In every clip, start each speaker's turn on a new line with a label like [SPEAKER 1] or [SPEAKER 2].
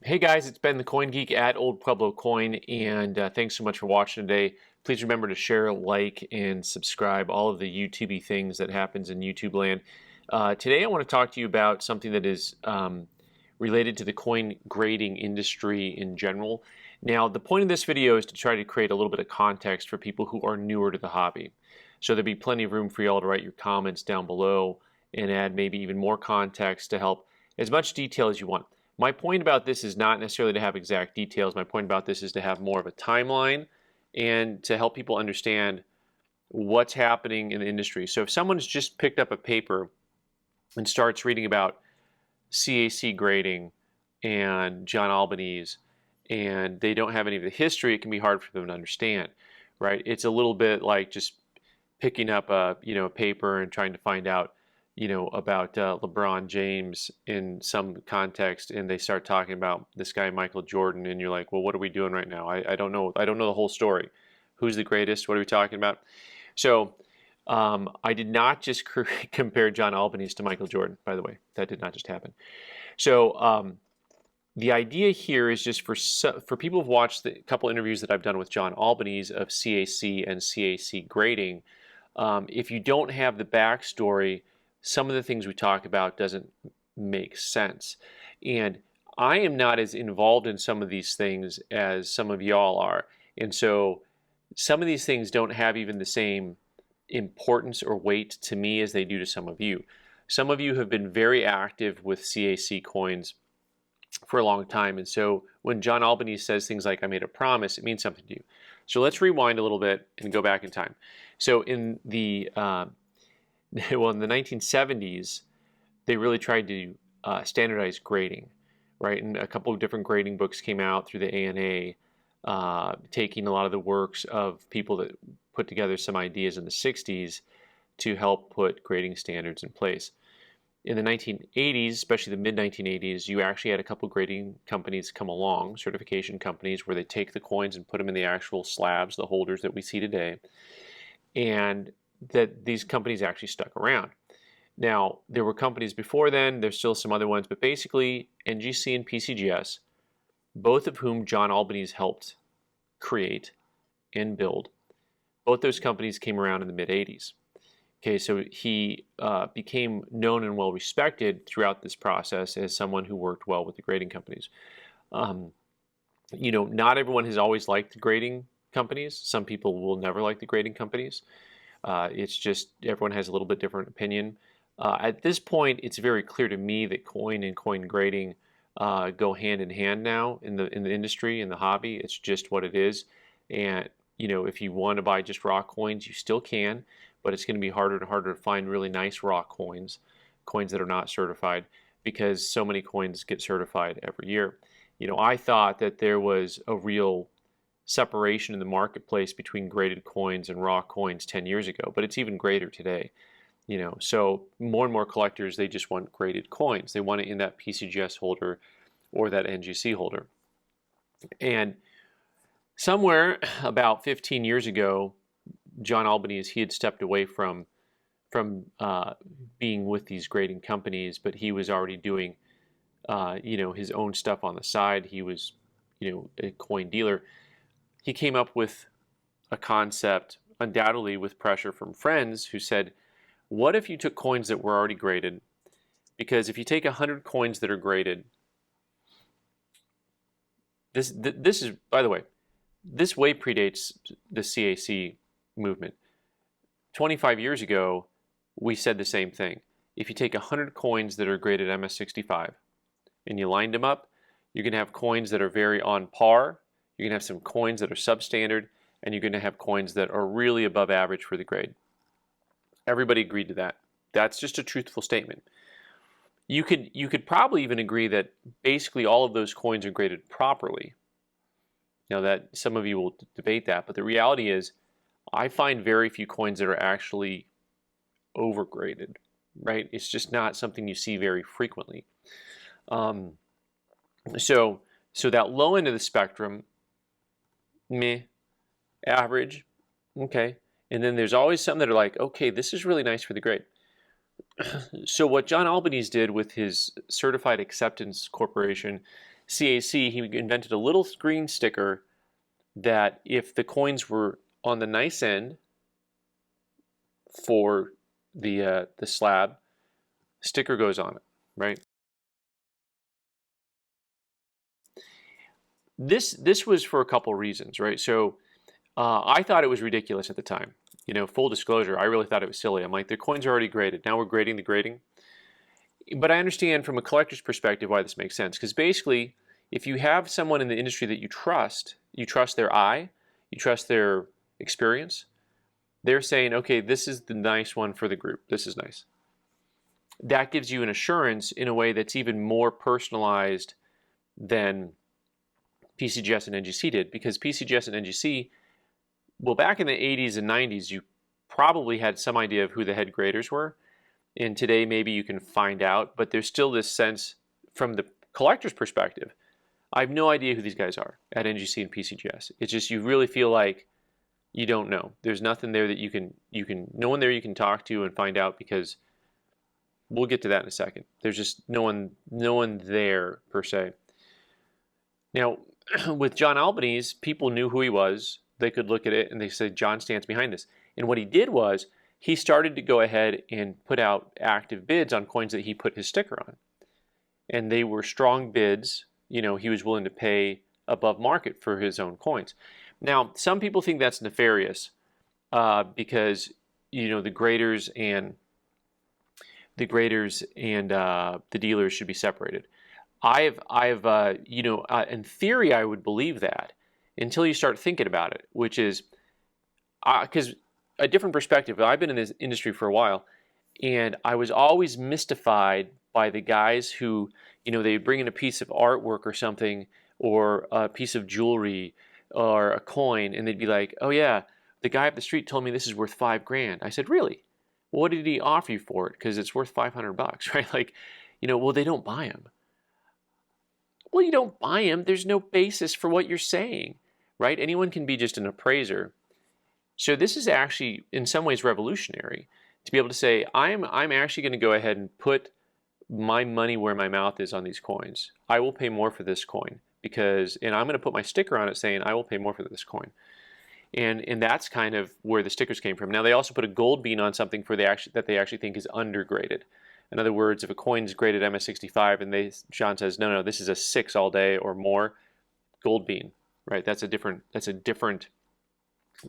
[SPEAKER 1] Hey guys, it's Ben the Coin Geek at Old Pueblo Coin, and thanks so much for watching today. Please remember to share, like, and subscribe, all of the YouTubey things that happens in YouTube land. Today I want to talk to you about something that is related to the coin grading industry in general. Now, the point of this video is to try to create a little bit of context for people who are newer to the hobby. So there'll be plenty of room for y'all to write your comments down below and add maybe even more context to help as much detail as you want. My point about this is not necessarily to have exact details. My point about this is to have more of a timeline and to help people understand what's happening in the industry. So if someone's just picked up a paper and starts reading about CAC grading and John Albanese and they don't have any of the history, it can be hard for them to understand, right? It's a little bit like just picking up a paper and trying to find out about LeBron James in some context, and they start talking about this guy Michael Jordan, and you're like, well, what are we doing right now? I don't know. I don't know the whole story. Who's the greatest? What are we talking about? So I did not just compare John Albanese to Michael Jordan, by the way. That did not just happen. So the idea here is just for people who've watched the couple interviews that I've done with John Albanese of CAC and CAC grading, if you don't have the backstory, some of the things we talk about doesn't make sense. And I am not as involved in some of these things as some of y'all are. And so some of these things don't have even the same importance or weight to me as they do to some of you. Some of you have been very active with CAC coins for a long time. And so when John Albanese says things like, I made a promise, it means something to you. So let's rewind a little bit and go back in time. So in the in the 1970s, they really tried to standardize grading, right? And a couple of different grading books came out through the ANA, taking a lot of the works of people that put together some ideas in the 60s to help put grading standards in place. In the 1980s, especially the mid-1980s, you actually had a couple of grading companies come along, certification companies, where they take the coins and put them in the actual slabs, the holders that we see today, and that these companies actually stuck around. Now, there were companies before then, there's still some other ones, but basically NGC and PCGS, both of whom John Albanese helped create and build, both those companies came around in the mid-80s. Okay, so he became known and well respected throughout this process as someone who worked well with the grading companies. Not everyone has always liked the grading companies. Some people will never like the grading companies. It's just everyone has a little bit different opinion. At this point, it's very clear to me that coin and coin grading go hand in hand now in the industry, in the hobby. It's just what it is. And if you want to buy just raw coins, you still can, but it's going to be harder and harder to find really nice raw coins that are not certified, because so many coins get certified every year. I thought that there was a real separation in the marketplace between graded coins and raw coins 10 years ago, but it's even greater today. So more and more collectors, they just want graded coins. They want it in that PCGS holder or that NGC holder. And somewhere about 15 years ago, John Albanese, he had stepped away from being with these grading companies, but he was already doing his own stuff on the side. He was a coin dealer. He came up with a concept, undoubtedly with pressure from friends, who said, what if you took coins that were already graded? Because if you take 100 coins that are graded, this is, by the way, this way predates the CAC movement. 25 years ago, we said the same thing. If you take 100 coins that are graded MS65 and you lined them up, you're going to have coins that are very on par. You're going to have some coins that are substandard, and you're going to have coins that are really above average for the grade. Everybody agreed to that. That's just a truthful statement. You could probably even agree that basically all of those coins are graded properly. Now, that some of you will debate that, but the reality is I find very few coins that are actually overgraded, right? It's just not something you see very frequently. So that low end of the spectrum, meh, average, okay. And then there's always some that are like, okay, this is really nice for the grade. So what John Albanese did with his Certified Acceptance Corporation CAC, he invented a little green sticker that if the coins were on the nice end for the slab, sticker goes on it, right? This was for a couple reasons, right? So I thought it was ridiculous at the time. You know, full disclosure, I really thought it was silly. I'm like, the coins are already graded. Now we're grading the grading. But I understand from a collector's perspective why this makes sense. Because basically, if you have someone in the industry that you trust their eye, you trust their experience, they're saying, okay, this is the nice one for the group. This is nice. That gives you an assurance in a way that's even more personalized than PCGS and NGC did. Because PCGS and NGC, well, back in the 80s and 90s, you probably had some idea of who the head graders were. And today, maybe you can find out, but there's still this sense from the collector's perspective. I have no idea who these guys are at NGC and PCGS. It's just you really feel like you don't know. There's nothing there that you can no one there you can talk to and find out, because we'll get to that in a second. There's just no one there per se. Now, with John Albanese, people knew who he was. They could look at it and they said, John stands behind this. And what he did was he started to go ahead and put out active bids on coins that he put his sticker on. And they were strong bids. You know, he was willing to pay above market for his own coins. Now, some people think that's nefarious because, you know, the graders and the dealers should be separated. In theory, I would believe that until you start thinking about it, which is because a different perspective. I've been in this industry for a while, and I was always mystified by the guys who, you know, they bring in a piece of artwork or something, or a piece of jewelry or a coin, and they'd be like, oh yeah, the guy up the street told me this is worth $5,000. I said, really? What did he offer you for it? Because it's worth $500, right? Like, you know, well, they don't buy them. Well, you don't buy them. There's no basis for what you're saying, right? Anyone can be just an appraiser. So this is actually, in some ways, revolutionary to be able to say, I'm actually going to go ahead and put my money where my mouth is on these coins. I will pay more for this coin and I'm going to put my sticker on it saying I will pay more for this coin. And that's kind of where the stickers came from. Now they also put a gold bean on something that they actually think is undergraded. In other words, if a coin's graded MS65 and John says, no, this is a 6 all day or more, gold bean, right? That's a different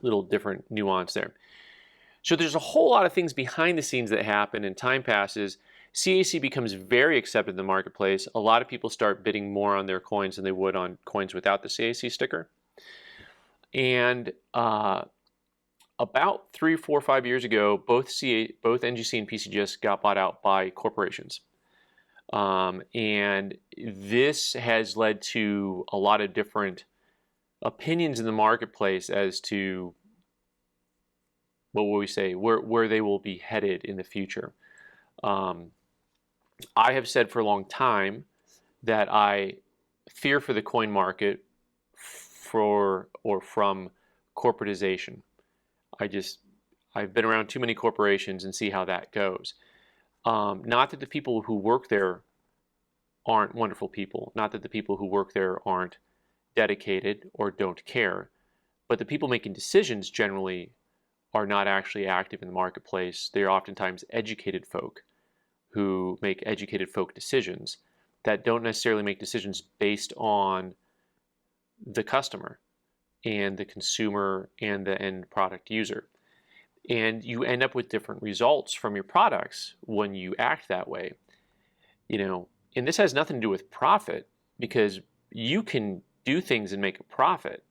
[SPEAKER 1] little different nuance there. So there's a whole lot of things behind the scenes that happen, and time passes. CAC becomes very accepted in the marketplace. A lot of people start bidding more on their coins than they would on coins without the CAC sticker. And about 3, 4, 5 years ago, both NGC and PCGS got bought out by corporations. And this has led to a lot of different opinions in the marketplace as to, what will we say, where they will be headed in the future. I have said for a long time that I fear for the coin market from corporatization. I've been around too many corporations and see how that goes. Not that the people who work there aren't wonderful people, not that the people who work there aren't dedicated or don't care, but the people making decisions generally are not actually active in the marketplace. They're oftentimes educated folk who make educated folk decisions that don't necessarily make decisions based on the customer and the consumer and the end product user. And you end up with different results from your products when you act that way. You know, and this has nothing to do with profit, because you can do things and make a profit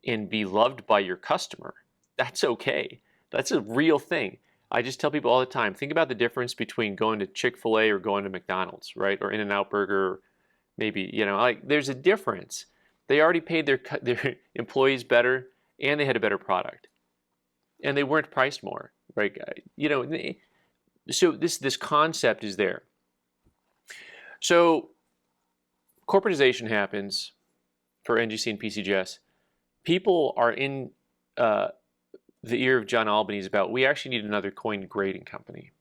[SPEAKER 1] and be loved by your customer. That's okay. That's a real thing. I just tell people all the time, think about the difference between going to Chick-fil-A or going to McDonald's, right? Or In-N-Out Burger, maybe, you know, like there's a difference. They already paid their employees better, and they had a better product, and they weren't priced more, right? You know, so this concept is there. So corporatization happens for NGC and PCGS. People are in the ear of John Albanese about, we actually need another coin grading company.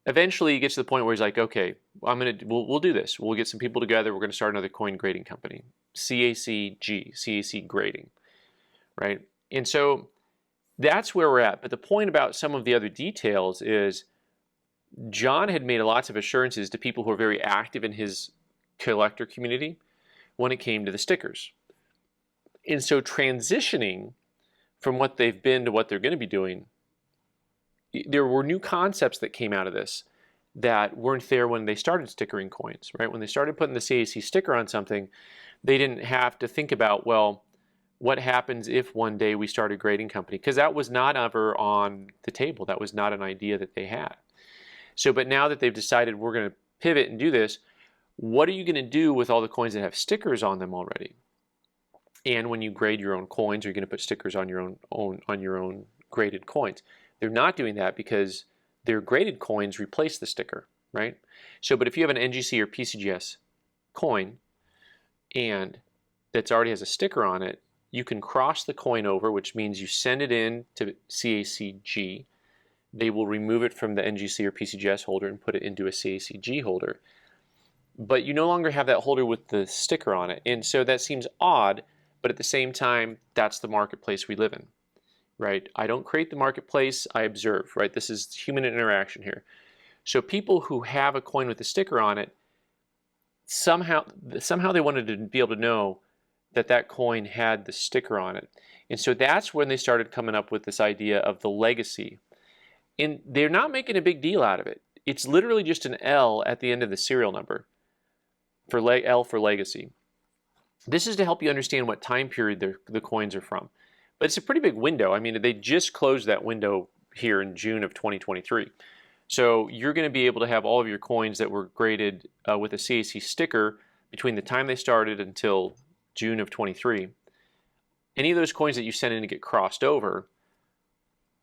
[SPEAKER 1] eventually he gets to the point where he's like, okay, we'll do this. We'll get some people together. We're going to start another coin grading company, CACG, CAC grading, right? And so that's where we're at. But the point about some of the other details is John had made lots of assurances to people who are very active in his collector community when it came to the stickers. And so transitioning from what they've been to what they're going to be doing, there were new concepts that came out of this that weren't there when they started stickering coins, right? When they started putting the CAC sticker on something, they didn't have to think about, well, what happens if one day we start a grading company? Because that was not ever on the table. That was not an idea that they had. So, but now that they've decided we're going to pivot and do this, what are you going to do with all the coins that have stickers on them already? And when you grade your own coins, are you going to put stickers on your own graded coins? They're not doing that because their graded coins replace the sticker, right? So, but if you have an NGC or PCGS coin and that already has a sticker on it, you can cross the coin over, which means you send it in to CACG. They will remove it from the NGC or PCGS holder and put it into a CACG holder. But you no longer have that holder with the sticker on it. And so that seems odd, but at the same time, that's the marketplace we live in, right? I don't create the marketplace, I observe, right? This is human interaction here. So people who have a coin with a sticker on it, somehow they wanted to be able to know that that coin had the sticker on it. And so that's when they started coming up with this idea of the legacy. And they're not making a big deal out of it. It's literally just an L at the end of the serial number for L for legacy. This is to help you understand what time period the coins are from. But it's a pretty big window. I mean, they just closed that window here in June of 2023. So you're going to be able to have all of your coins that were graded with a CAC sticker between the time they started until June of 23. Any of those coins that you send in to get crossed over,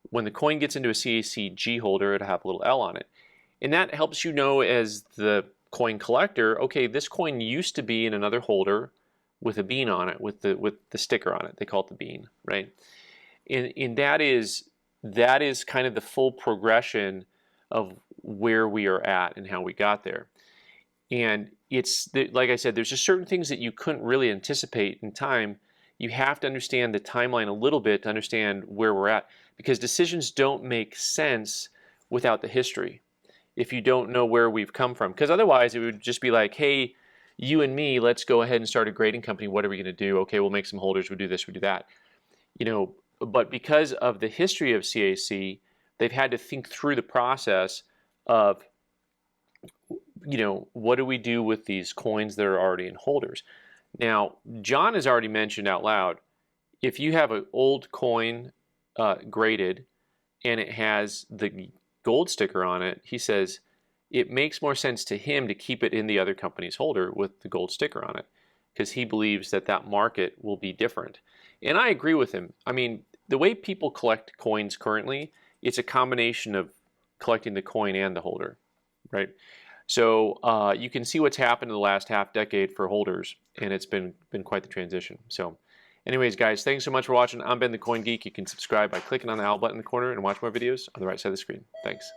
[SPEAKER 1] when the coin gets into a CACG holder, it'll have a little L on it. And that helps you know as the coin collector, okay, this coin used to be in another holder with a bean on it, with the sticker on it. They call it the bean, right? And that is kind of the full progression of where we are at and how we got there. And it's, like I said, there's just certain things that you couldn't really anticipate in time. You have to understand the timeline a little bit to understand where we're at, because decisions don't make sense without the history if you don't know where we've come from. Because otherwise it would just be like, hey, you and me, let's go ahead and start a grading company. What are we going to do? Okay, we'll make some holders. We'll do this, we'll do that. You know, but because of the history of CAC, they've had to think through the process of, you know, what do we do with these coins that are already in holders? Now, John has already mentioned out loud, if you have an old coin graded and it has the gold sticker on it, he says it makes more sense to him to keep it in the other company's holder with the gold sticker on it, because he believes that that market will be different. And I agree with him. I mean, the way people collect coins currently, it's a combination of collecting the coin and the holder, right? So you can see what's happened in the last half decade for holders, and it's been quite the transition. So anyways, guys, thanks so much for watching. I'm Ben the Coin Geek. You can subscribe by clicking on the owl button in the corner and watch more videos on the right side of the screen. Thanks.